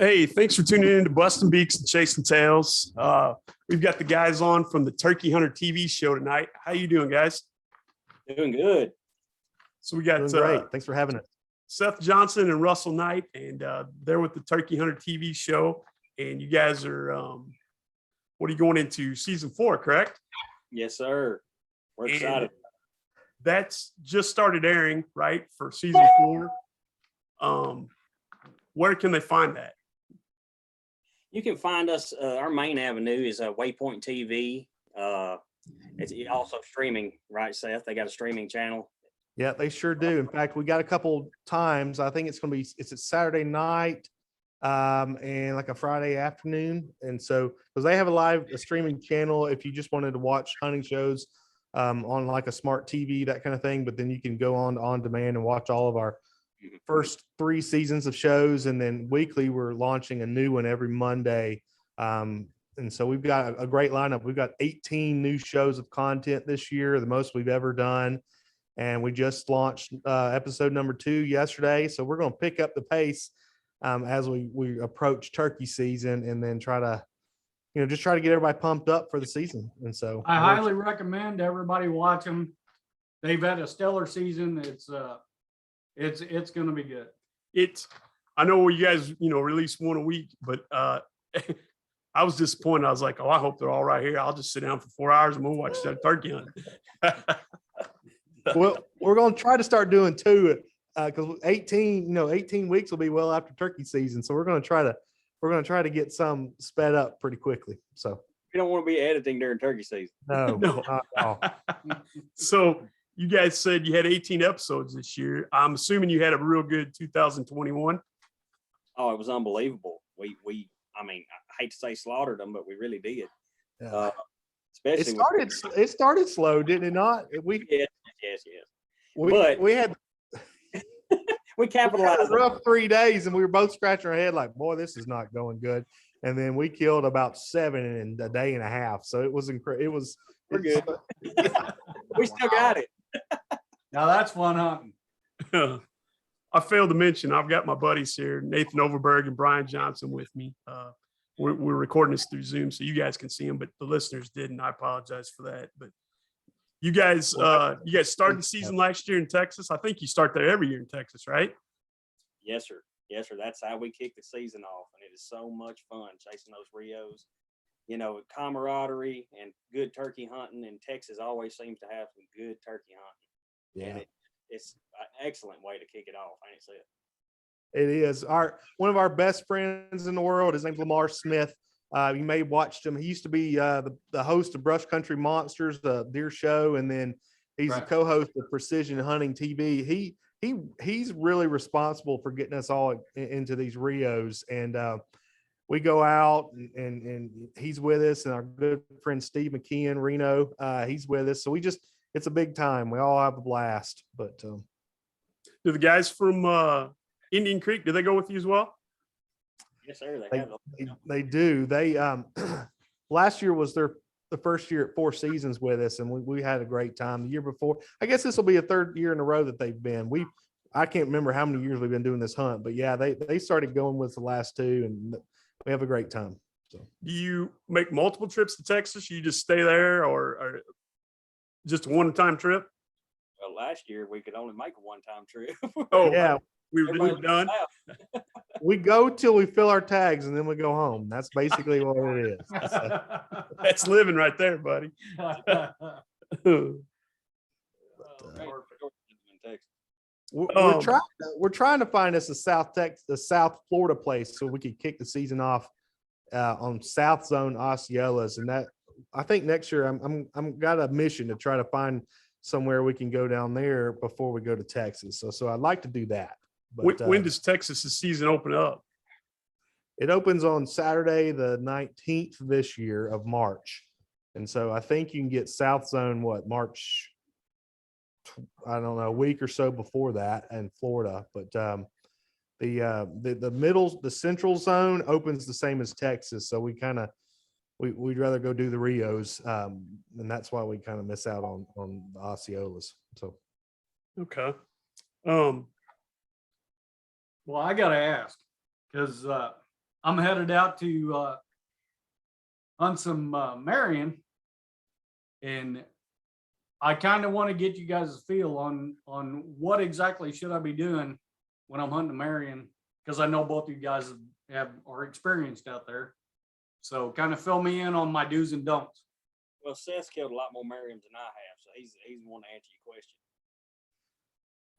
Hey, thanks for tuning in to Busting Beaks and Chasing Tails. We've got the guys on from the Turkey Hunter TV show tonight. How you doing, guys? Doing good. So we got Doing great. Thanks for having us. Seth Johnson and Russell Knight, and they're with the Turkey Hunter TV show. And you guys are, what are you going into? Season 4, correct? Yes, sir. We're excited. That's just started airing, right, for season 4. Where can they find that? You can find us. Our main avenue is Waypoint TV. It's also streaming, right, Seth? They got a streaming channel. Yeah, they sure do. In fact, we got a couple times. I think it's going to be, it's a Saturday night and like a Friday afternoon. And so, because they have a streaming channel, if you just wanted to watch hunting shows on like a smart TV, that kind of thing. But then you can go on demand and watch all of our first 3 seasons of shows. And then weekly, we're launching a new one every Monday. And so we've got a great lineup. We've got 18 new shows of content this year, the most we've ever done. And we just launched episode number 2 yesterday. So we're going to pick up the pace as we approach turkey season, and then try to, just try to get everybody pumped up for the season. And so I highly recommend everybody watch them. They've had a stellar season. It's going to be good. I know you guys, release one a week, but I was disappointed. I was like, oh, I hope they're all right here. I'll just sit down for 4 hours and we'll watch that turkey hunt. Well, we're going to try to start doing 2 because 18 weeks will be well after turkey season. So we're going to try to get some sped up pretty quickly. So We don't want to be editing during turkey season. no. No. Not at all. So you guys said you had 18 episodes this year. I'm assuming you had a real good 2021. Oh, it was unbelievable. I mean, I hate to say slaughtered them, but we really did. Yeah. Especially It started slow, didn't it not? Yes. We had We capitalized. a rough 3 days, and we were both scratching our head like, boy, this is not going good. And then we killed about 7 in a day and a half. So it was incredible. We're good. We still got it. Now that's fun hunting. I failed to mention, I've got my buddies here, Nathan Overberg and Brian Johnson with me. We're recording this through Zoom, so you guys can see them, but the listeners didn't. I apologize for that. But you guys started the season last year in Texas. I think you start there every year in Texas, right? Yes, sir. That's how we kick the season off, and it is so much fun chasing those Rios. Camaraderie and good turkey hunting, and Texas always seems to have some good turkey hunting. Yeah. And it's an excellent way to kick it off. I ain't say it. It is one of our best friends in the world. His name's Lamar Smith. You may have watched him. He used to be the host of Brush Country Monsters, the deer show, and then he's the co-host of Precision Hunting TV. He's really responsible for getting us all into these Rios, and we go out and he's with us, and our good friend Steve McKeon, Reno, he's with us. So it's a big time. We all have a blast. But do the guys from Indian Creek, do they go with you as well? Yes, sir. They do. They last year was the first year at 4 seasons with us, and we had a great time. The year before, I guess this will be a 3rd year in a row that they've been. I can't remember how many years we've been doing this hunt, but yeah, they started going with the last 2, and we have a great time. So, do you make multiple trips to Texas? You just stay there, or just a one-time trip? Well, last year we could only make a one-time trip. Oh yeah, we were done. We go till we fill our tags, and then we go home. That's basically what it is. That's living right there, buddy. We're trying to find us a South Florida place so we could kick the season off on South Zone Osceolas, and that I think next year I'm got a mission to try to find somewhere we can go down there before we go to Texas. So I'd like to do that. But when does Texas's season open up? It opens on Saturday, the 19th this year of March. And so I think you can get South Zone, March, I don't know, a week or so before that in Florida. But the central zone opens the same as Texas. So we'd rather go do the Rios. And that's why we kind of miss out on the Osceolas. So. Okay. Well, I got to ask, because I'm headed out to hunt some Marion, and I kind of want to get you guys' feel on what exactly should I be doing when I'm hunting Marion, because I know both of you guys are experienced out there. So kind of fill me in on my do's and don'ts. Well, Seth's killed a lot more Merriams than I have, so he's the one to answer your question.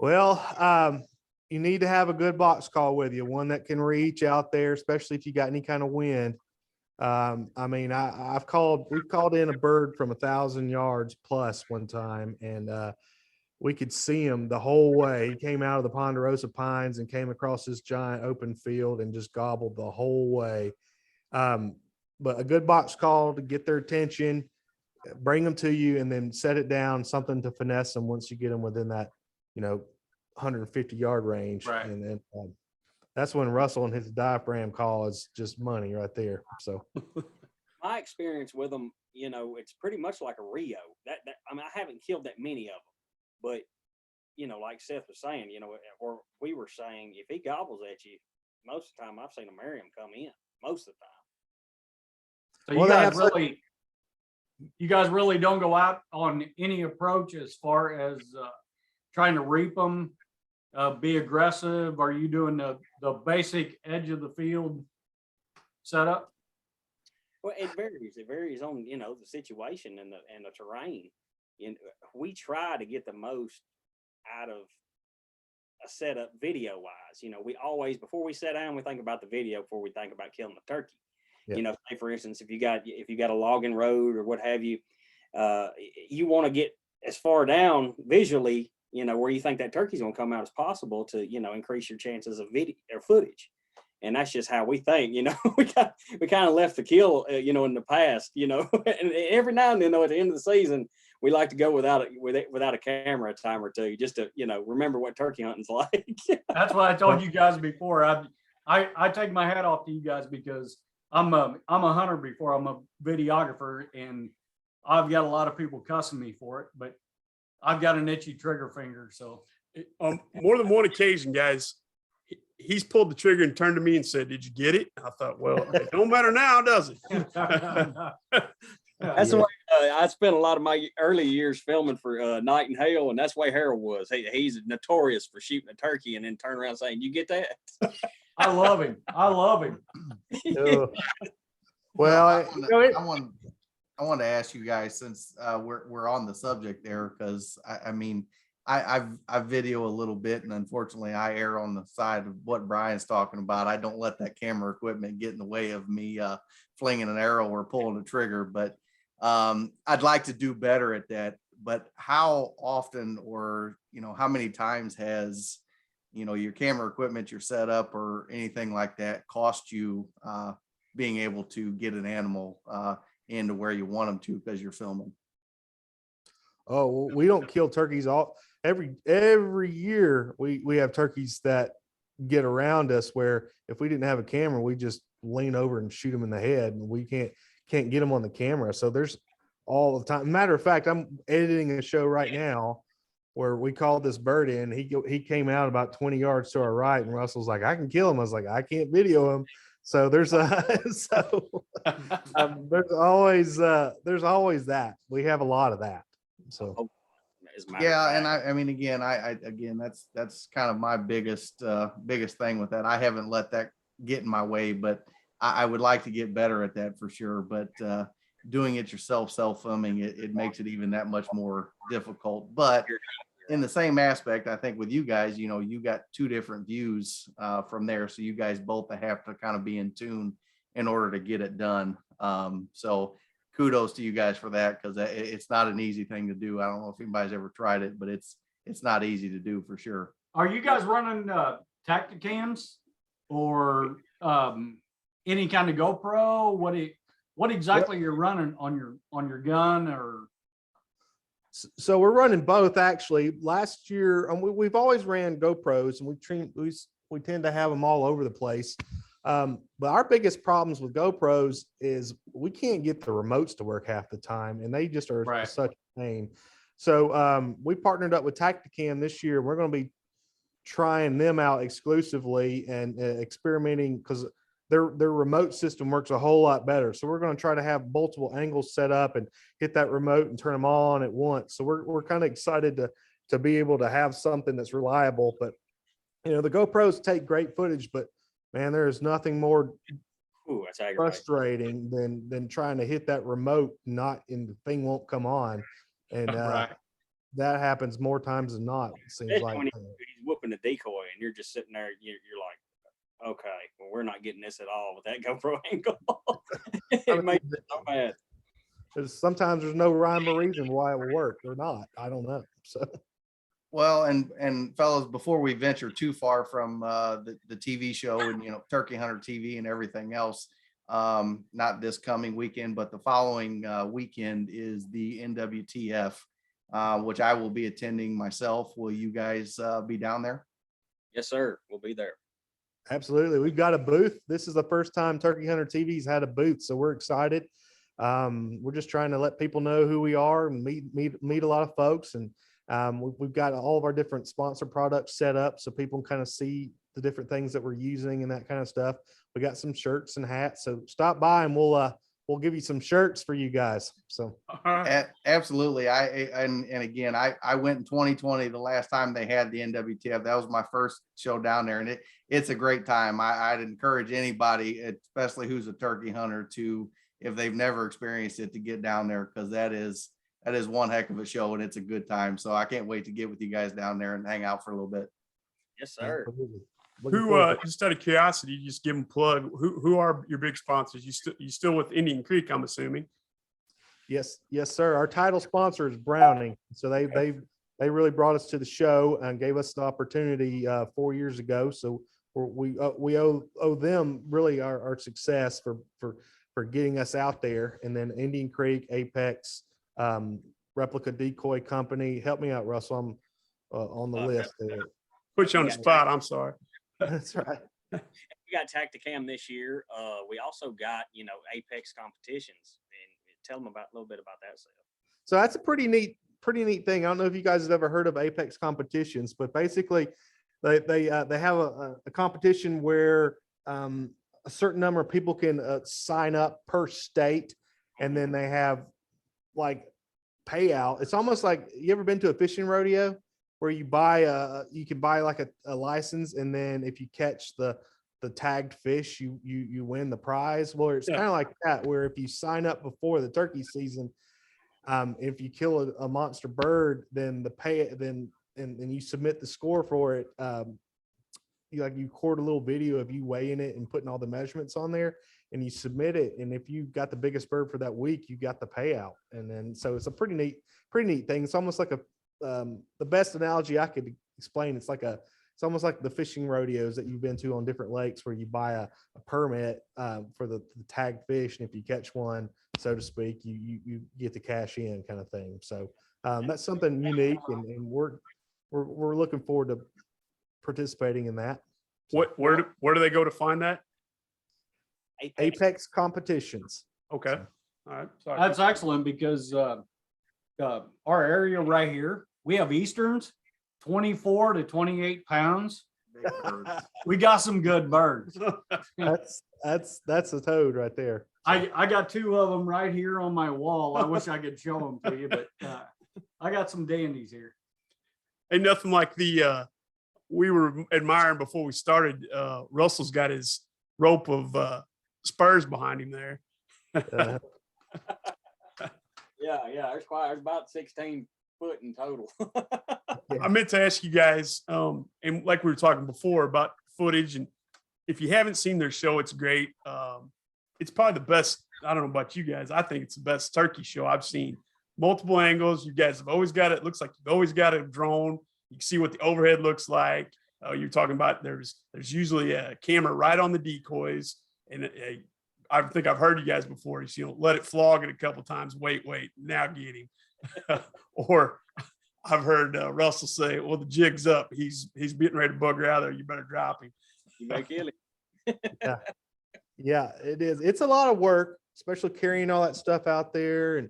Well, you need to have a good box call with you, one that can reach out there, especially if you got any kind of wind. I mean, we've called in a bird from 1,000 yards plus one time, and we could see him the whole way. He came out of the Ponderosa Pines and came across this giant open field and just gobbled the whole way. But a good box call to get their attention, bring them to you, and then set it down, something to finesse them once you get them within that, 150-yard range. Right. And then that's when Russell and his diaphragm call is just money right there. So My experience with them, it's pretty much like a Rio. I mean, I haven't killed that many of them, but like Seth was saying, or we were saying, if he gobbles at you, most of the time I've seen a Merriam come in. Most of the time. So you guys really don't go out on any approach as far as trying to reap them, be aggressive. Are you doing the basic edge of the field setup? Well, it varies. It varies on the situation and the terrain. And we try to get the most out of a setup video wise. We always, before we sit down, we think about the video before we think about killing the turkey. Yeah. Say for instance, if you got a logging road or what have you, you want to get as far down visually, where you think that turkey's going to come out as possible to, increase your chances of video or footage. And that's just how we think. We kind of left the kill, in the past, and every now and then, though, at the end of the season, we like to go without a camera a time or two, just to, remember what turkey hunting's like. That's what I told you guys before. I take my hat off to you guys because I'm a hunter before I'm a videographer, and I've got a lot of people cussing me for it, but I've got an itchy trigger finger. So more than one occasion, guys, he's pulled the trigger and turned to me and said, "Did you get it?" I thought, well, it don't matter now, does it? That's the way I spent a lot of my early years filming for Night and Hail, and that's the way Harold was. He's notorious for shooting a turkey and then turn around saying, "You get that?" I love him. Well, I want to ask you guys, since we're on the subject there, because I video a little bit, and unfortunately I err on the side of what Brian's talking about. I don't let that camera equipment get in the way of me flinging an arrow or pulling a trigger, but I'd like to do better at that. But how often, or how many times has your camera equipment, your setup, or anything like that cost you being able to get an animal into where you want them to because you're filming? Oh, well, we don't kill turkeys every year. We have turkeys that get around us where if we didn't have a camera, we just lean over and shoot them in the head, and we can't get them on the camera. So there's all the time. Matter of fact, I'm editing a show right now where we called this bird in. He came out about 20 yards to our right, and Russell's like, "I can kill him." I was like, "I can't video him." So there's always that. We have a lot of that. So yeah, and I mean, again, that's kind of my biggest thing with that. I haven't let that get in my way, but I would like to get better at that for sure. But doing it yourself, self-filming, it makes it even that much more difficult. But in the same aspect, I think with you guys, you got two different views from there. So you guys both have to kind of be in tune in order to get it done. So kudos to you guys for that, because it's not an easy thing to do. I don't know if anybody's ever tried it, but it's not easy to do for sure. Are you guys running Tacticams or any kind of GoPro? What exactly you're running on your gun? Or so we're running both, actually. Last year, we've always ran GoPros, and we tend to have them all over the place. But our biggest problems with GoPros is we can't get the remotes to work half the time, and they just are right. Such a pain. So we partnered up with Tacticam this year. We're going to be trying them out exclusively and experimenting, because their remote system works a whole lot better. So we're going to try to have multiple angles set up and hit that remote and turn them all on at once. So we're kind of excited to be able to have something that's reliable. But the GoPros take great footage, but man, there is nothing more Ooh, that's aggravating. frustrating than trying to hit that remote, and the thing won't come on. And Right. that happens more times than not, it seems Especially like. when he's whooping the decoy and you're just sitting there, you're like, okay, well, we're not getting this at all with that GoPro angle. It makes it so bad. Sometimes there's no rhyme or reason why it will work or not. I don't know. So Well, and fellas, before we venture too far from the TV show and Turkey Hunter TV and everything else, not this coming weekend, but the following weekend is the NWTF, which I will be attending myself. Will you guys be down there? Yes, sir. We'll be there. absolutely, we've got a booth. This is the first time Turkey Hunter TV's had a booth, so we're excited. We're just trying to let people know who we are and meet a lot of folks, and we've got all of our different sponsor products set up so people can kind of see the different things that we're using and that kind of stuff. We got some shirts and hats, so stop by and we'll give you some shirts for you guys. So Absolutely. And again, I went in 2020, the last time they had the NWTF. That was my first show down there, and it's a great time. I'd encourage anybody, especially who's a turkey hunter, to, if they've never experienced it, to get down there, because that is one heck of a show and it's a good time. So I can't wait to get with you guys down there and hang out for a little bit. Yes, sir. Who, just out of curiosity, just give them a plug. Who are your big sponsors? You still with Indian Creek, I'm assuming. yes, sir. Our title sponsor is Browning. So they really brought us to the show and gave us the opportunity 4 years ago. So we owe them really our success for getting us out there. And then Indian Creek, Apex, Replica Decoy Company. Help me out, Russell. I'm on the list there. Put you on the spot. I'm sorry. That's right. We got Tacticam this year. We also got, Apex competitions, and tell them a little bit about that, Seth. So that's a pretty neat thing. I don't know if you guys have ever heard of Apex competitions, but basically they have a competition where a certain number of people can sign up per state, and then they have like payout. It's almost like, you ever been to a fishing rodeo where you can buy like a license, and then if you catch the tagged fish, you win the prize. Well, it's kind of like that, where if you sign up before the turkey season, if you kill a monster bird, then and you submit the score for it. You record a little video of you weighing it and putting all the measurements on there, and you submit it. And if you got the biggest bird for that week, you got the payout. And then, so it's a pretty neat thing. It's almost like the best analogy I could explain. It's almost like the fishing rodeos that you've been to on different lakes, where you buy a permit for the tagged fish. And if you catch one, so to speak, you get the cash in kind of thing. So that's something unique, and we're looking forward to participating in that. Where do they go to find that? Apex competitions. Okay. All right. Sorry. That's excellent, because our area right here, we have Easterns, 24 to 28 pounds. We got some good birds. That's a toad right there. I got two of them right here on my wall. I wish I could show them to you, but I got some dandies here. Ain't nothing like we were admiring before we started. Russell's got his rope of spurs behind him there. Yeah. There's about 16 foot in total. I meant to ask you guys, and like we were talking before about footage, and if you haven't seen their show, it's great. It's probably the best. I don't know about you guys. I think it's the best turkey show I've seen. Multiple angles. You guys have always got it. Looks like you've always got a drone. You can see what the overhead looks like. You're talking about there's usually a camera right on the decoys, and I think I've heard you guys before. You let it flog it a couple times. Wait, now get him. Or I've heard Russell say, "Well, the jig's up. He's getting ready to bugger out of there. You better drop him." You better kill him. Yeah, it is. It's a lot of work, especially carrying all that stuff out there, and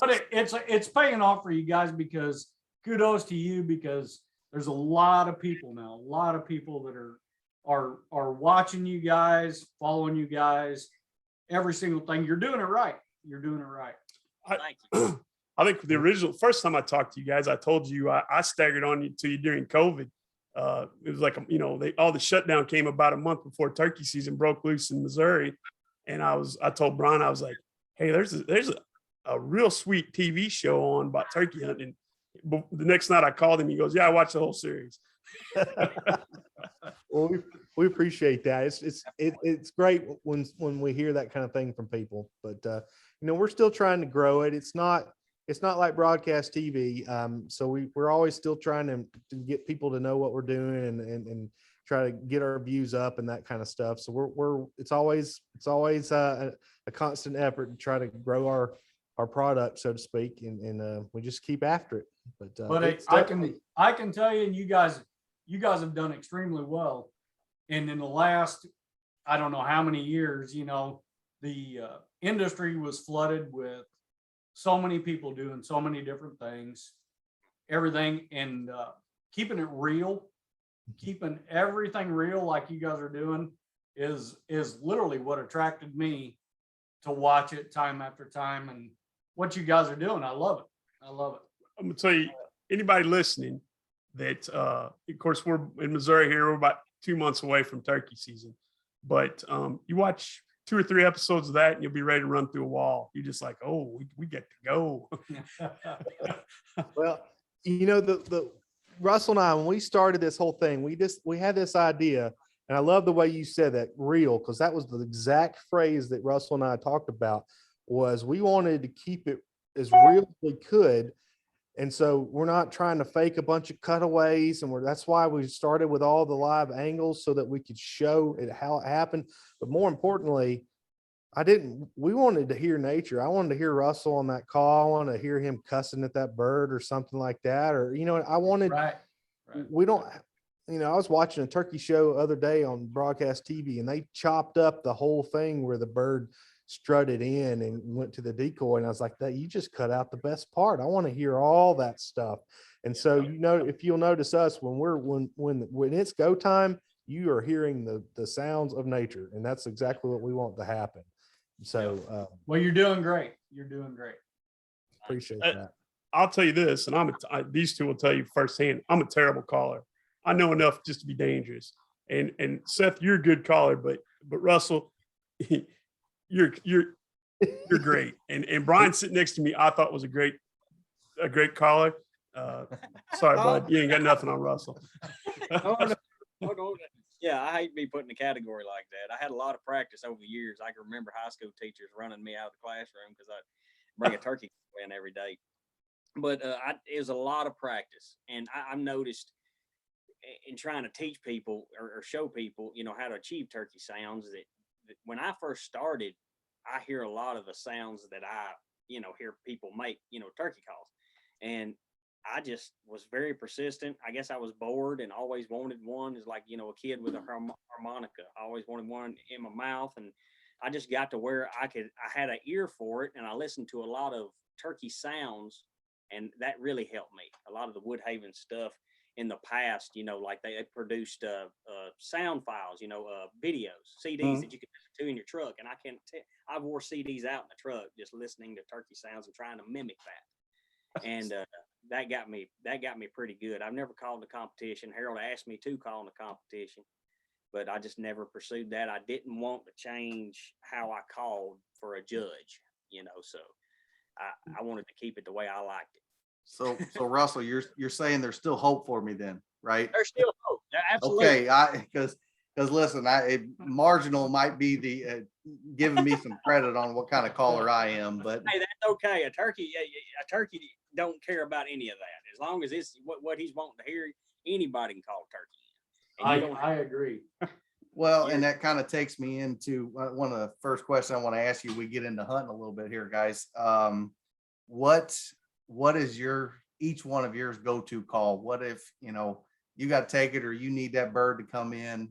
But it's paying off for you guys, because kudos to you, because there's a lot of people now, that are watching you guys, following you guys, every single thing. You're doing it right. You're doing it right. Thank you. I think the original first time I talked to you guys, I told you I staggered on you to you during COVID. It was like, all the shutdown came about a month before turkey season broke loose in Missouri. And I told Brian, I was like, hey, there's a real sweet TV show on about turkey hunting. But the next night I called him, he goes, yeah, I watched the whole series. Well, we appreciate that. It's great when we hear that kind of thing from people, but we're still trying to grow it. It's not like broadcast TV. So we're always still trying to get people to know what we're doing and try to get our views up and that kind of stuff. So it's always a constant effort to try to grow our product, so to speak. And we just keep after it. But I can tell you, and you guys have done extremely well. And in the last, I don't know how many years, the industry was flooded with so many people doing so many different things, everything, and keeping it real, keeping everything real like you guys are doing is literally what attracted me to watch it time after time. And what you guys are doing, I love it. I love it. I'm gonna tell you, anybody listening that, of course, we're in Missouri here. We're about 2 months away from turkey season, but you watch 2 or 3 episodes of that, and you'll be ready to run through a wall. You're just like, oh, we get to go. Well, the Russell and I, when we started this whole thing, we had this idea, and I love the way you said that, real, because that was the exact phrase that Russell and I talked about. Was we wanted to keep it as real as we could. And so we're not trying to fake a bunch of cutaways, and that's why we started with all the live angles so that we could show it how it happened. But more importantly, we wanted to hear nature. I wanted to hear Russell on that call. I wanted to hear him cussing at that bird or something like that. Or, I wanted, Right. we don't, I was watching a turkey show the other day on broadcast TV, and they chopped up the whole thing where the bird strutted in and went to the decoy. And I was like, that you just cut out the best part. I want to hear all that stuff. And so, if you'll notice us when it's go time, you are hearing the sounds of nature. And that's exactly what we want to happen. So, well, you're doing great. You're doing great. Appreciate that. I'll tell you this, and these two will tell you firsthand, I'm a terrible caller. I know enough just to be dangerous. And Seth, you're a good caller, but Russell, you're great. And Brian sitting next to me, I thought was a great caller. Sorry, bud, you ain't got nothing on Russell. Yeah, I hate to be put in a category like that. I had a lot of practice over the years. I can remember high school teachers running me out of the classroom because I bring a turkey in every day. But it was a lot of practice, and I've noticed in trying to teach people or show people, how to achieve turkey sounds that when I first started, I hear a lot of the sounds that I, hear people make, turkey calls. And I just was very persistent. I guess I was bored and always wanted one. It's like, a kid with a harmonica. I always wanted one in my mouth. And I just got to where I had an ear for it. And I listened to a lot of turkey sounds, and that really helped me. A lot of the Woodhaven stuff in the past, like they produced sound files, videos, CDs that you could listen to in your truck. And I wore CDs out in the truck just listening to turkey sounds and trying to mimic that. And that got me pretty good. I've never called the competition. Harold asked me to call in the competition, but I just never pursued that. I didn't want to change how I called for a judge, so I wanted to keep it the way I liked it. So Russell, you're saying there's still hope for me then, right? There's still hope. Absolutely. Okay, because listen, marginal might be the giving me some credit on what kind of caller I am, but hey, that's okay. A turkey don't care about any of that. As long as it's what he's wanting to hear, anybody can call turkey. I agree. Well, and that kind of takes me into one of the first questions I want to ask you. We get into hunting a little bit here, guys. What is each one of yours go-to call? What if, you got to take it or you need that bird to come in?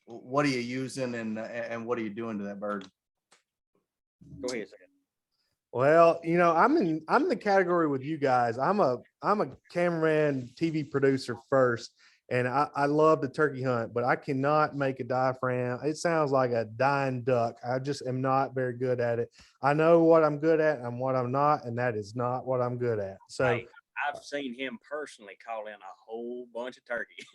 What are you using and what are you doing to that bird? Go ahead, Seth. Well, I'm in the category with you guys. I'm a cameraman, TV producer first. And I love the turkey hunt, but I cannot make a diaphragm. It sounds like a dying duck. I just am not very good at it. I know what I'm good at and what I'm not, and that is not what I'm good at. So Hey, I've seen him personally call in a whole bunch of turkeys.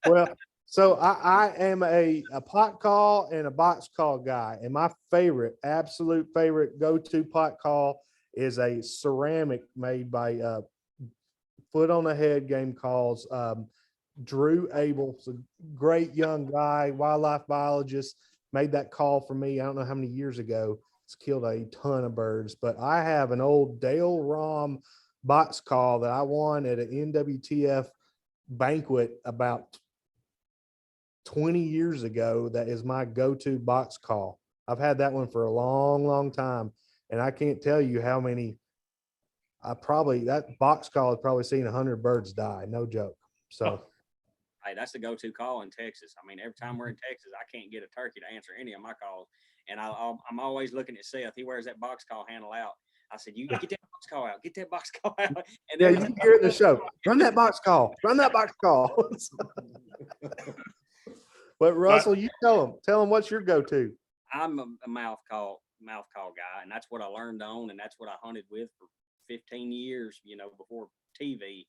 well, so I am a pot call and a box call guy. And my favorite, absolute favorite go-to pot call is a ceramic made by Foot on the Head Game Calls. Drew Abel's a great young guy, wildlife biologist, made that call for me. I don't know how many years ago. It's killed a ton of birds, but I have an old Dale Rom box call that I won at an NWTF banquet about 20 years ago. That is my go-to box call. I've had that one for a long, long time. And I can't tell you how many, that box call has probably seen 100 birds die. No joke. So Hey, that's the go-to call in Texas. I mean, every time we're in Texas, I can't get a turkey to answer any of my calls. And I'm always looking at Seth. He wears that box call handle out. I said, you get that box call out. Get that box call out. And yeah, every you time can hear it in the show. Run that box call. Run that box call. But Russell, you tell them what's your go-to. I'm a mouth call guy, and that's what I learned on, and that's what I hunted with for 15 years, before TV.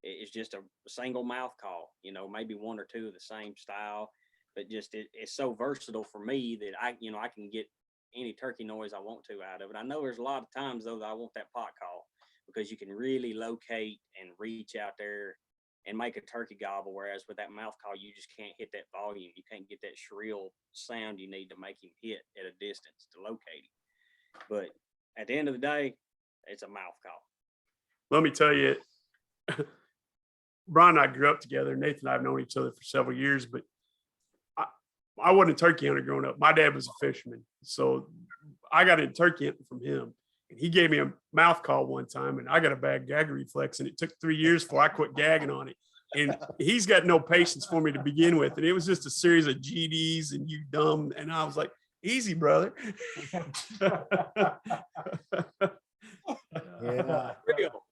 It's just a single mouth call, maybe one or two of the same style, but just it's so versatile for me that I can get any turkey noise I want to out of it. I know there's a lot of times though that I want that pot call because you can really locate and reach out there and make a turkey gobble. Whereas with that mouth call, you just can't hit that volume. You can't get that shrill sound you need to make him hit at a distance to locate him. But at the end of the day, it's a mouth call. Let me tell you, Brian and I grew up together. Nathan and I have known each other for several years, but I wasn't a turkey hunter growing up. My dad was a fisherman. So I got into turkey hunting from him. And he gave me a mouth call one time, and I got a bad gag reflex, and it took 3 years before I quit gagging on it. And he's got no patience for me to begin with. And it was just a series of GDs and you dumb. And I was like, easy, brother. Yeah,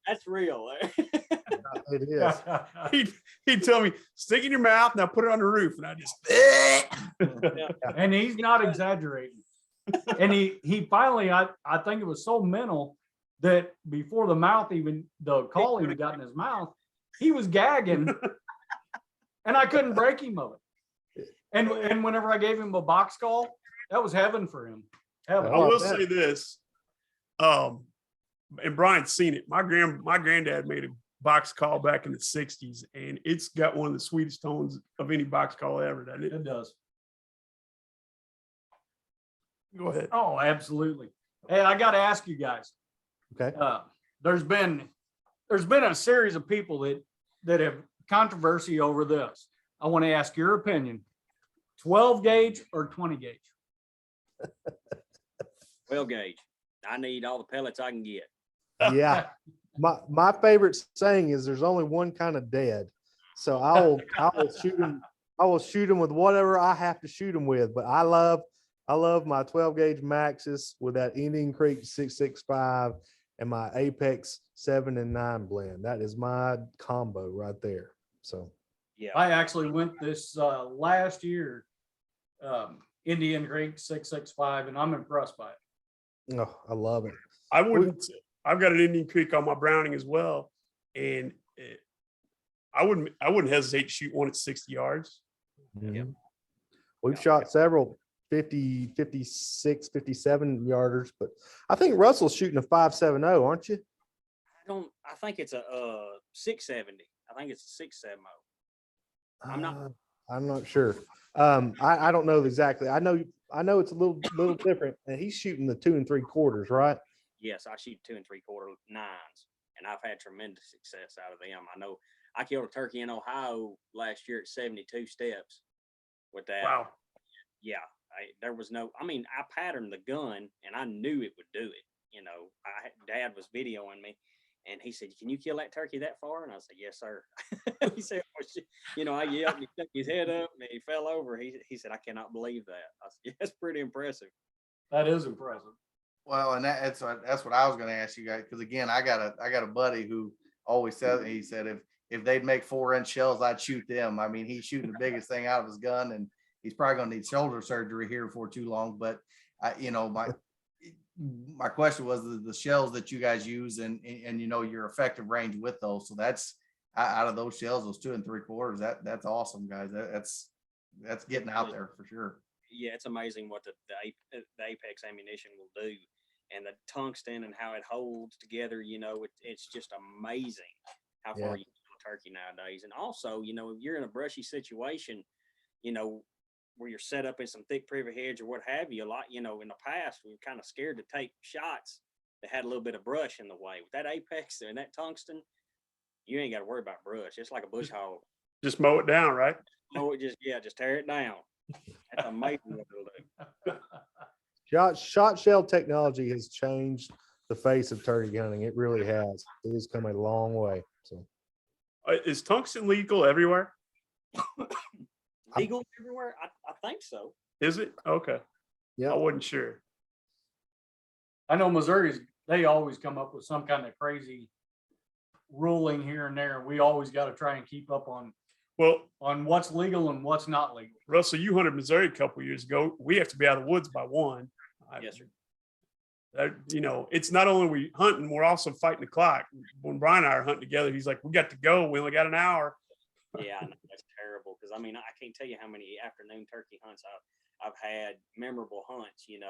That's real. it is. He'd tell me, stick it in your mouth, now put it on the roof. And I just, And he's not exaggerating. And he finally, I think it was so mental that before the call even got in his mouth, he was gagging and I couldn't break him of it. And whenever I gave him a box call, that was heaven for him. Heaven. I will say this. And Brian's seen it. My granddad made a box call back in the 60s, and it's got one of the sweetest tones of any box call ever, doesn't it? It does. Go ahead. Oh, absolutely. Hey, I got to ask you guys. Okay. There's been a series of people that have controversy over this. I want to ask your opinion. 12 gauge or 20 gauge? 12 gauge. I need all the pellets I can get. Yeah. My favorite saying is there's only one kind of dead. So I will shoot him with whatever I have to shoot him with. But I love my 12 gauge Maxes with that Indian Creek 665 and my Apex 7 and 9 blend. That is my combo right there. So Yeah. I actually went this last year, Indian Creek 665, and I'm impressed by it. oh, I love it. I've got an Indian Creek on my Browning as well, and I wouldn't hesitate to shoot one at 60 yards. Mhm. We've shot several 50, 56, 57 yarders, but I think Russell's shooting a 5.70, aren't you? I think it's a 670. I think it's a 670. I'm not sure. I don't know exactly. I know it's a little different, and he's shooting the 2 3/4, right? Yes, I shoot 2 3/4 nines, and I've had tremendous success out of them. I know I killed a turkey in Ohio last year at 72 steps with that. Wow. Yeah, I patterned the gun and I knew it would do it. Dad was videoing me and he said, "Can you kill that turkey that far?" And I said, "Yes, sir." He said, I yelled and he stuck his head up and he fell over. He said, "I cannot believe that." I said, "Yeah, that's pretty impressive." That is impressive. Well, and that's what I was going to ask you guys, because again, I got a buddy who always says, he said, if they'd make 4-inch shells, I'd shoot them. I mean, he's shooting the biggest thing out of his gun, and he's probably going to need shoulder surgery here for too long. But my question was the shells that you guys use and your effective range with those. So that's out of those shells, those 2 3/4, that's awesome, guys. That's getting out there for sure. Yeah, it's amazing what the Apex ammunition will do, and the tungsten and how it holds together. It's just amazing how far you can kill a turkey nowadays. And also, if you're in a brushy situation, where you're set up in some thick privet hedge or what have you, in the past, we were kind of scared to take shots that had a little bit of brush in the way. With that Apex and that tungsten, you ain't got to worry about brush. It's like a bush hog. Just mow it down, right? Oh, just tear it down. That's amazing what it'll do. Shot shell technology has changed the face of turkey hunting. It really has. It has come a long way. So, is tungsten legal everywhere? Legal everywhere? I think so. Is it? Okay. Yeah. I wasn't sure. I know Missouri's, they always come up with some kind of crazy ruling here and there. We always got to try and keep up on what's legal and what's not legal. Russell, you hunted Missouri a couple years ago. We have to be out of the woods by 1. Yes, sir. It's not only we hunting, we're also fighting the clock. When Brian and I are hunting together, he's like, we got to go. We only got an hour. Yeah, I know, that's terrible. Because I can't tell you how many afternoon turkey hunts I've had, memorable hunts, and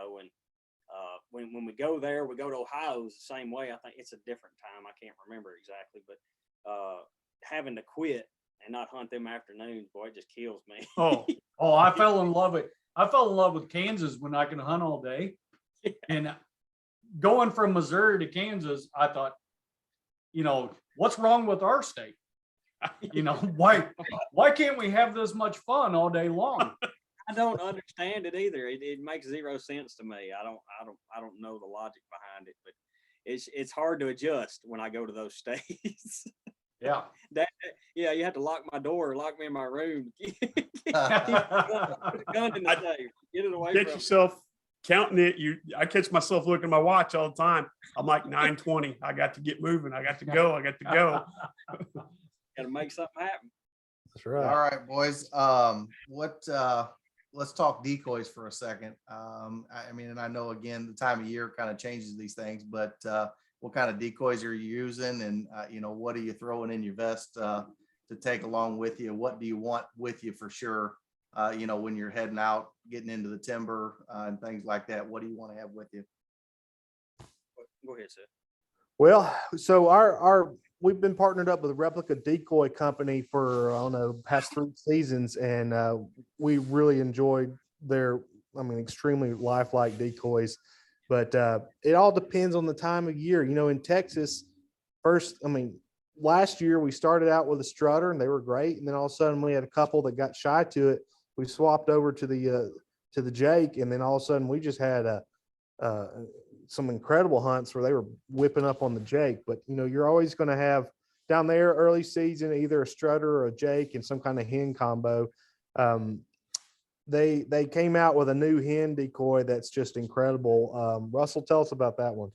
when we go there, we go to Ohio the same way. I think it's a different time. I can't remember exactly, but having to quit and not hunt them afternoons, boy, it just kills me. I fell in love with Kansas when I can hunt all day. And going from Missouri to Kansas, I thought, what's wrong with our state? Why can't we have this much fun all day long? I don't understand it either. It makes zero sense to me. I don't know the logic behind it, but it's hard to adjust when I go to those states. Yeah. You have to lock my door, lock me in my room. Put a gun in the safe. Get it away Get from yourself counting it. I catch myself looking at my watch all the time. I'm like 9:20. I got to get moving. I got to go. Got to make something happen. That's right. All right, boys. Let's talk decoys for a second. And I know again the time of year kind of changes these things, but what kind of decoys are you using, and what are you throwing in your vest to take along with you? What do you want with you for sure? When you're heading out, getting into the timber and things like that, what do you want to have with you? Go ahead, Seth. Well, so we've been partnered up with a replica decoy company for past 3 seasons, and we really enjoyed their extremely lifelike decoys. But it all depends on the time of year. In Texas, last year we started out with a strutter and they were great, and then all of a sudden we had a couple that got shy to it. We swapped over to the Jake, and then all of a sudden we just had some incredible hunts where they were whipping up on the Jake. But you're always going to have down there early season either a strutter or a Jake and some kind of hen combo. They came out with a new hen decoy that's just incredible. Russell, tell us about that one.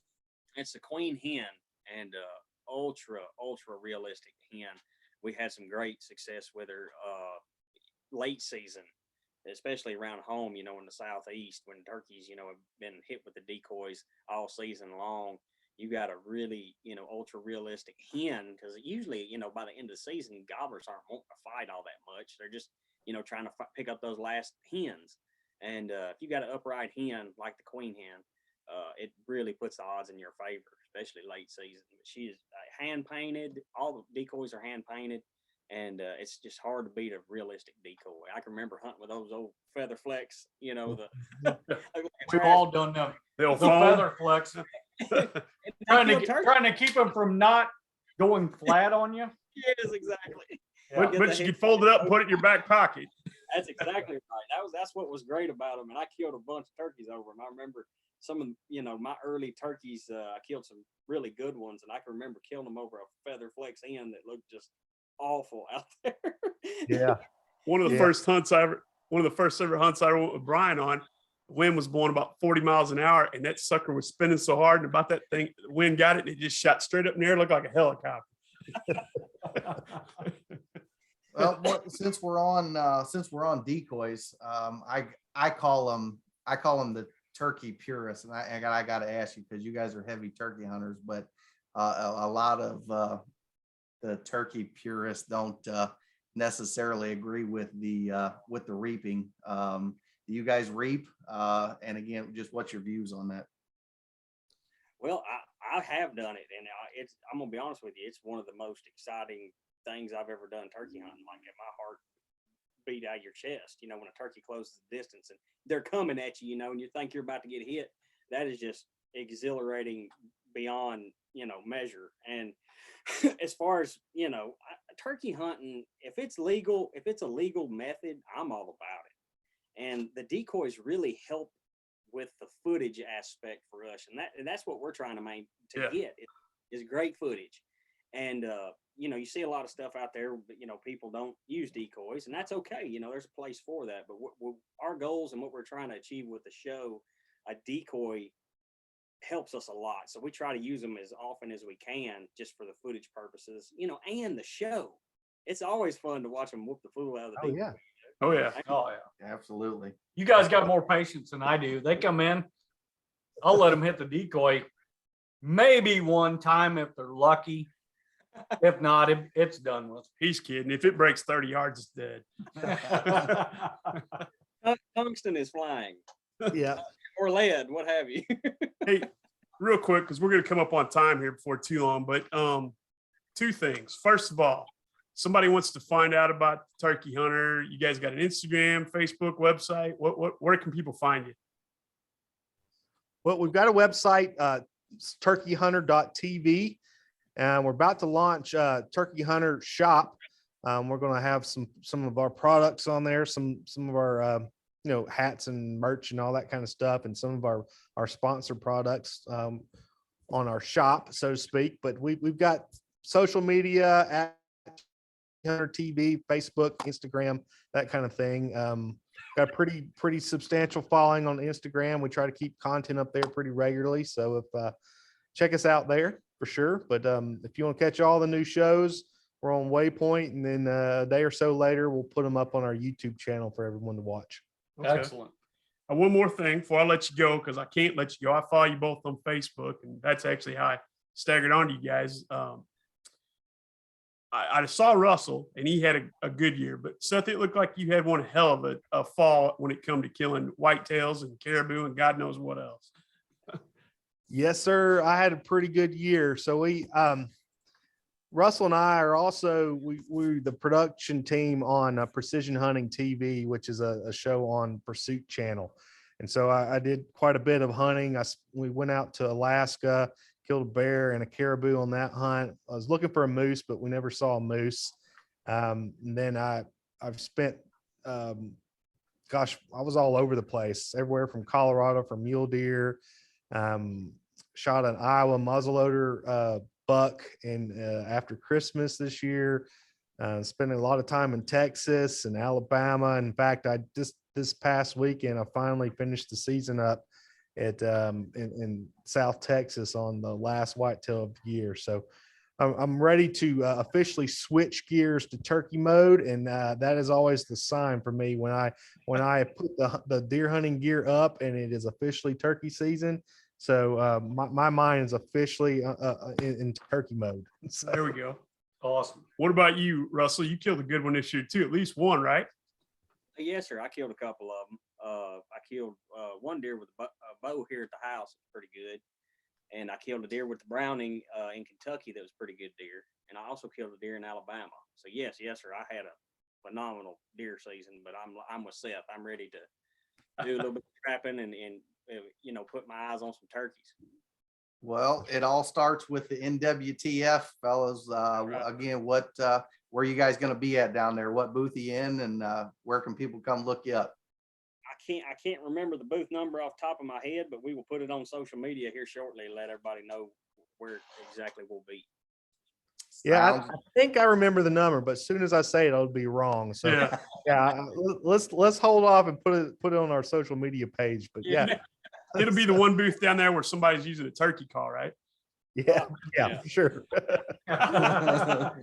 It's the queen hen, and ultra realistic hen. We had some great success with her late season, especially around home, in the Southeast, when turkeys, have been hit with the decoys all season long. You got a really, ultra realistic hen, because usually, by the end of the season, gobblers aren't wanting to fight all that much. They're just, trying to pick up those last hens. And if you got an upright hen like the queen hen, it really puts the odds in your favor, especially late season. But she is hand painted. All the decoys are hand painted. And it's just hard to beat a realistic decoy. I can remember hunting with those old feather flecks, We've all done them. The feather flecks. trying to keep them from not going flat on you. Yes, exactly. Yeah. But you could fold it up and put it in your back pocket. That's exactly right. That's what was great about them. And I killed a bunch of turkeys over them. I remember some of my early turkeys. I killed some really good ones, and I can remember killing them over a feather flex hen that looked just awful out there. Yeah. One of the first ever hunts I went with Brian on, the wind was blowing about 40 miles an hour, and that sucker was spinning so hard, and about that thing, the wind got it, and it just shot straight up in the air, looked like a helicopter. Well, since we're on decoys, I call them the turkey purists, and I got to ask you, because you guys are heavy turkey hunters, but a lot of the turkey purists don't necessarily agree with the reaping. Do you guys reap? And again, just what's your views on that? Well, I have done it, and I'm gonna be honest with you, it's one of the most exciting things I've ever done turkey hunting. Like, get my heart beat out of your chest, when a turkey closes the distance and they're coming at you, and you think you're about to get hit. That is just exhilarating beyond measure. And as far as turkey hunting, if it's a legal method, I'm all about it. And the decoys really help with the footage aspect for us, and that's what we're trying to get is great footage. And you see a lot of stuff out there, but people don't use decoys, and that's okay. There's a place for that. But our goals and what we're trying to achieve with the show, a decoy helps us a lot. So we try to use them as often as we can, just for the footage purposes, and the show. It's always fun to watch them whoop the fool out of the decoy. Yeah. Oh yeah. Oh, yeah. Absolutely. You guys got more patience than I do. They come in, I'll let them hit the decoy maybe one time if they're lucky. If not, it's done with. He's kidding. If it breaks 30 yards, it's dead. Tungsten is flying. Yeah. Or lead, what have you. Hey, real quick, because we're going to come up on time here before too long, but two things. First of all, somebody wants to find out about Turkey Hunter. You guys got an Instagram, Facebook, website. Where can people find you? Well, we've got a website, turkeyhunter.tv, and we're about to launch Turkey Hunter Shop. We're going to have some of our products on there, some of our hats and merch and all that kind of stuff, and some of our sponsored products on our shop, so to speak. But we've got social media at Hunter TV, Facebook, Instagram, that kind of thing. Got a pretty substantial following on Instagram. We try to keep content up there pretty regularly. So if check us out there for sure. But if you want to catch all the new shows, we're on Waypoint, and then a day or so later, we'll put them up on our YouTube channel for everyone to watch. Okay. Excellent. One more thing before I let you go, because I can't let you go. I follow you both on Facebook, and that's actually how I staggered onto you guys. I saw Russell, and he had a good year, but Seth, it looked like you had one hell of a fall when it come to killing whitetails and caribou and God knows what else. Yes, sir. I had a pretty good year. So Russell and I are also, we're the production team on Precision Hunting TV, which is a show on Pursuit Channel. And so I did quite a bit of hunting. We went out to Alaska, killed a bear and a caribou on that hunt. I was looking for a moose, but we never saw a moose. And then I've spent, I was all over the place, everywhere from Colorado for mule deer, shot an Iowa muzzleloader buck after Christmas this year. Spending a lot of time in Texas and Alabama. In fact, this past weekend, I finally finished the season up at in South Texas on the last whitetail of the year. So I'm ready to officially switch gears to turkey mode, and that is always the sign for me when I put the deer hunting gear up and it is officially turkey season. So my mind is officially in turkey mode. So. There we go. Awesome. What about you, Russell? You killed a good one this year too, at least one, right? Yes, sir. I killed a couple of them. I killed one deer with a bow here at the house. It's pretty good. And I killed a deer with the Browning in Kentucky that was pretty good deer. And I also killed a deer in Alabama. So yes, sir. I had a phenomenal deer season, but I'm with Seth. I'm ready to do a little bit of trapping and put my eyes on some turkeys. Well, it all starts with the NWTF, fellas. Again, where you guys going to be at down there? What booth are you in, and where can people come look you up? I can't remember the booth number off the top of my head, but we will put it on social media here shortly and let everybody know where exactly we'll be. Yeah, I think I remember the number, but as soon as I say it, it'll be wrong. So yeah, let's hold off and put it on our social media page. But yeah. It'll be the one booth down there where somebody's using a turkey call, right? Yeah, Yeah. for sure. At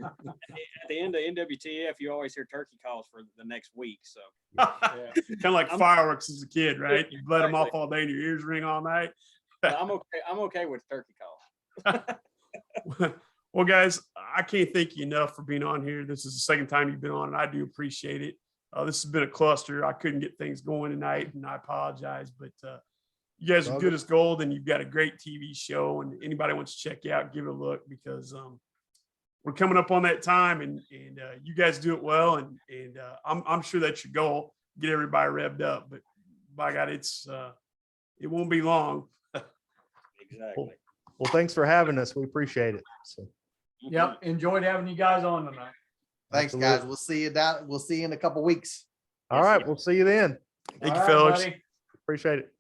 the end of NWTF, you always hear turkey calls for the next week. So Kind of like I'm- fireworks as a kid, right? You let them off Exactly. all day and your ears ring all night. I'm okay. I'm okay with turkey calls. Well, guys, I can't thank you enough for being on here. This is the second time you've been on, and I do appreciate it. This has been a cluster. I couldn't get things going tonight, and I apologize, but you guys are All good good. as gold, and you've got a great TV show. And anybody wants to check you out, give it a look, because we're coming up on that time, and you guys do it well, and I'm sure that's your goal, get everybody revved up. But by God, it won't be long. Exactly. Well, thanks for having us. We appreciate it. So, Yep, enjoyed having you guys on tonight. Thanks, absolutely. guys. We'll see you in a couple weeks. All Yes, right, sir. we'll see you then. Thank All you, right, fellas. buddy. Appreciate it.